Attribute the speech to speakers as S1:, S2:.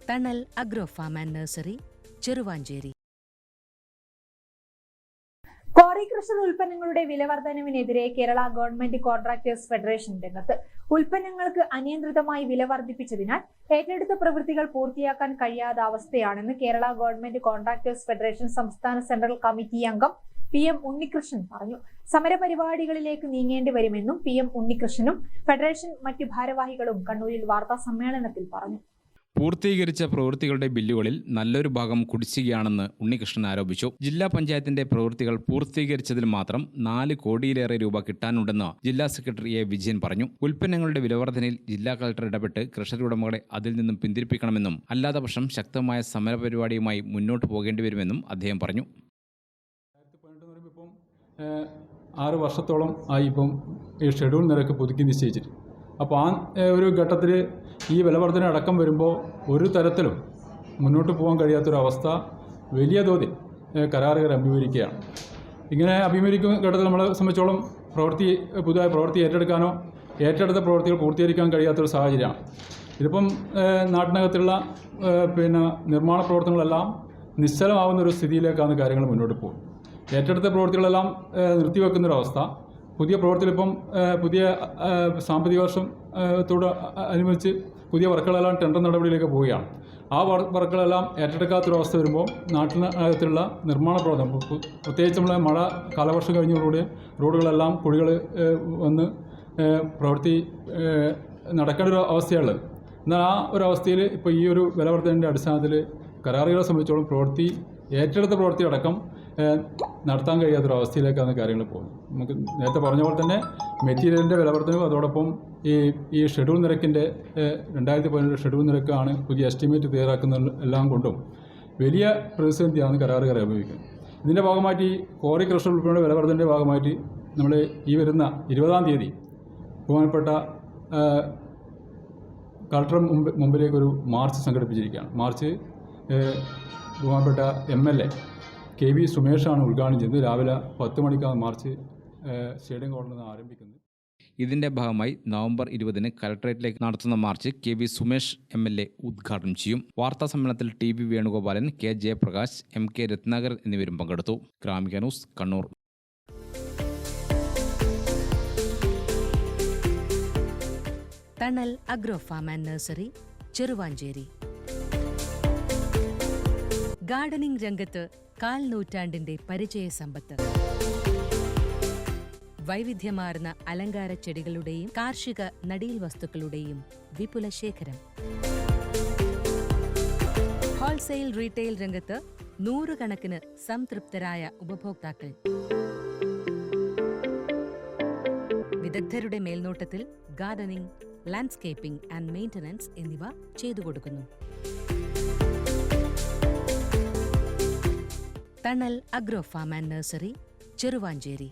S1: തണൽ agro farm and nursery, Cheruvancheri.
S2: Quarry crusher ഉൽപ്പന്നങ്ങളുടെ വിലവർധനവിനെതിരെ കേരള ഗവൺമെന്റ് കോൺട്രാക്ടേഴ്സ് ഫെഡറേഷൻ രംഗത്ത്. ഉൽപ്പന്നങ്ങൾക്ക് അനിയന്ത്രിതമായി വില വർദ്ധിപ്പിച്ചതിനാൽ ഏറ്റെടുത്ത പ്രവൃത്തികൾ പൂർത്തിയാക്കാൻ കഴിയാത്ത അവസ്ഥയാണെന്ന് കേരള ഗവൺമെന്റ് കോൺട്രാക്ടേഴ്സ് ഫെഡറേഷൻ സംസ്ഥാന സെൻട്രൽ കമ്മിറ്റി അംഗം PM ഉണ്ണികൃഷ്ണൻ പറഞ്ഞു. സമരപരിപാടികളിലേക്ക് നീങ്ങേണ്ടി വരുമെന്നും PM ഉണ്ണികൃഷ്ണനും ഫെഡറേഷൻ മറ്റു ഭാരവാഹികളും കണ്ണൂരിൽ വാർത്താ സമ്മേളനത്തിൽ പറഞ്ഞു.
S3: പൂർത്തീകരിച്ച പ്രവൃത്തികളുടെ ബില്ലുകളിൽ നല്ലൊരു ഭാഗം കുടിശ്ശികയാണെന്ന് ഉണ്ണികൃഷ്ണൻ ആരോപിച്ചു. ജില്ലാ പഞ്ചായത്തിന്റെ പ്രവൃത്തികൾ പൂർത്തീകരിച്ചതിൽ മാത്രം 4 കോടിയിലേറെ രൂപ കിട്ടാനുണ്ടെന്ന് ജില്ലാ സെക്രട്ടറി A. വിജയൻ പറഞ്ഞു. ഉൽപ്പന്നങ്ങളുടെ വിലവർധനയിൽ ജില്ലാ കളക്ടർ ഇടപെട്ട് കൃഷി ഉടമകളെ അതിൽ നിന്നും പിന്തിരിപ്പിക്കണമെന്നും അല്ലാത്ത പക്ഷം ശക്തമായ സമരപരിപാടിയുമായി മുന്നോട്ട് പോകേണ്ടി വരുമെന്നും അദ്ദേഹം പറഞ്ഞു.
S4: 6 വർഷത്തോളം ആയി ഇപ്പം ഈ ഷെഡ്യൂൾ നിരക്ക് പുതുക്കി നിശ്ചയിച്ചിട്ട്. അപ്പോൾ ആ ഒരു ഘട്ടത്തിൽ ഈ വിലവർധന അടക്കം വരുമ്പോൾ ഒരു തരത്തിലും മുന്നോട്ട് പോകാൻ കഴിയാത്തൊരവസ്ഥ വലിയ തോതിൽ കരാറുകാർ അഭിമുഖീകരിക്കുകയാണ്. ഇങ്ങനെ അഭിമുഖീകരിക്കുന്ന ഘട്ടത്തിൽ നമ്മളെ സംബന്ധിച്ചോളം പുതുതായ പ്രവൃത്തി ഏറ്റെടുക്കാനോ ഏറ്റെടുത്ത പ്രവൃത്തികൾ പൂർത്തീകരിക്കാൻ കഴിയാത്തൊരു സാഹചര്യമാണ്. ഇതിപ്പം നാട്ടിനകത്തുള്ള നിർമ്മാണ പ്രവർത്തനങ്ങളെല്ലാം നിശ്ചലമാവുന്ന ഒരു സ്ഥിതിയിലേക്കാണ് കാര്യങ്ങൾ മുന്നോട്ട് പോകും. ഏറ്റെടുത്ത പ്രവൃത്തികളെല്ലാം നിർത്തിവെക്കുന്നൊരവസ്ഥ. പുതിയ പ്രവൃത്തിയിലിപ്പം പുതിയ സാമ്പത്തിക വർഷത്തോട് അനുബന്ധിച്ച് പുതിയ വർക്കുകളെല്ലാം ടെൻഡർ നടപടിയിലേക്ക് പോവുകയാണ്. ആ വർക്കുകളെല്ലാം ഏറ്റെടുക്കാത്തൊരവസ്ഥ വരുമ്പോൾ നാട്ടിനകത്തുള്ള നിർമ്മാണ പ്രവർത്തനം, പ്രത്യേകിച്ച് നമ്മളെ മഴ കാലവർഷം കഴിഞ്ഞതോടുകൂടി റോഡുകളെല്ലാം കുഴികൾ വന്ന് പ്രവൃത്തി നടക്കേണ്ട ഒരു അവസ്ഥയുള്ളത്. എന്നാൽ ആ ഒരു അവസ്ഥയിൽ ഇപ്പോൾ ഈ ഒരു വിലവർധനയുടെ അടിസ്ഥാനത്തിൽ കരാറുകളെ സംബന്ധിച്ചോളം ഏറ്റെടുത്ത പ്രവൃത്തി അടക്കം നടത്താൻ കഴിയാത്തൊരവസ്ഥയിലേക്കാണ് കാര്യങ്ങൾ പോകുന്നത്. നമുക്ക് നേരത്തെ പറഞ്ഞ പോലെ തന്നെ മെറ്റീരിയലിൻ്റെ വിലവർധനവും അതോടൊപ്പം ഈ ഷെഡ്യൂൾ നിരക്കിൻ്റെ 2017 ഷെഡ്യൂൾ നിരക്കാണ് പുതിയ എസ്റ്റിമേറ്റ് തയ്യാറാക്കുന്ന എല്ലാം കൊണ്ടും വലിയ പ്രതിസന്ധിയാണ് കരാറുകാരെ അനുഭവിക്കുന്നത്. ഇതിൻ്റെ ഭാഗമായിട്ട് ഈ ക്വാറി ക്രഷർ ഉൾപ്പെടെ വിലവർധനയുടെ ഭാഗമായിട്ട് നമ്മൾ ഈ വരുന്ന 20-ാം തീയതി ബഹുമാനപ്പെട്ട കളക്ടർ മുമ്പിലേക്കൊരു മാർച്ച് സംഘടിപ്പിച്ചിരിക്കുകയാണ്. മാർച്ച് ബഹുമാനപ്പെട്ട MLA KV സുമേഷാണ് ഉദ്ഘാടനം ചെയ്തത്. രാവിലെ 10 മണിക്കാണ് മാർച്ച് സ്റ്റേഡിയം കോർണറിൽ നിന്ന് ആരംഭിക്കുന്നത്.
S3: ഇതിന്റെ ഭാഗമായി നവംബർ 20-ന് കലക്ടറേറ്റിലേക്ക് നടത്തുന്ന മാർച്ച് KV സുമേഷ് MLA ഉദ്ഘാടനം ചെയ്യും. വാർത്താ സമ്മേളനത്തിൽ TV Venugopalan, K Jayaprakash, MK Ratnakar എന്നിവരും പങ്കെടുത്തു. Gramika news, Kannur.
S1: Thanal agro farm and nursery, Cheruvancheri. Gardening രംഗത്ത് 1/4 നൂറ്റാണ്ടിന്റെ പരിചയ സമ്പത്ത്. വൈവിധ്യമാർന്ന അലങ്കാര ചെടികളുടെയും കാർഷിക നടീൽ വസ്തുക്കളുടെയും വിപുല ശേഖരം. ഹോൾസെയിൽ റീറ്റെയിൽ രംഗത്ത് 100 കണക്കിന് സംതൃപ്തരായ ഉപഭോക്താക്കൾ. വിദഗ്ധരുടെ മേൽനോട്ടത്തിൽ ഗാർഡനിംഗ്, ലാൻഡ്സ്കേപ്പിംഗ് ആൻഡ് മെയിന്റനൻസ് എന്നിവ ചെയ്തു കൊടുക്കുന്നു. Thanal agro farm and nursery, Cheruvanchery.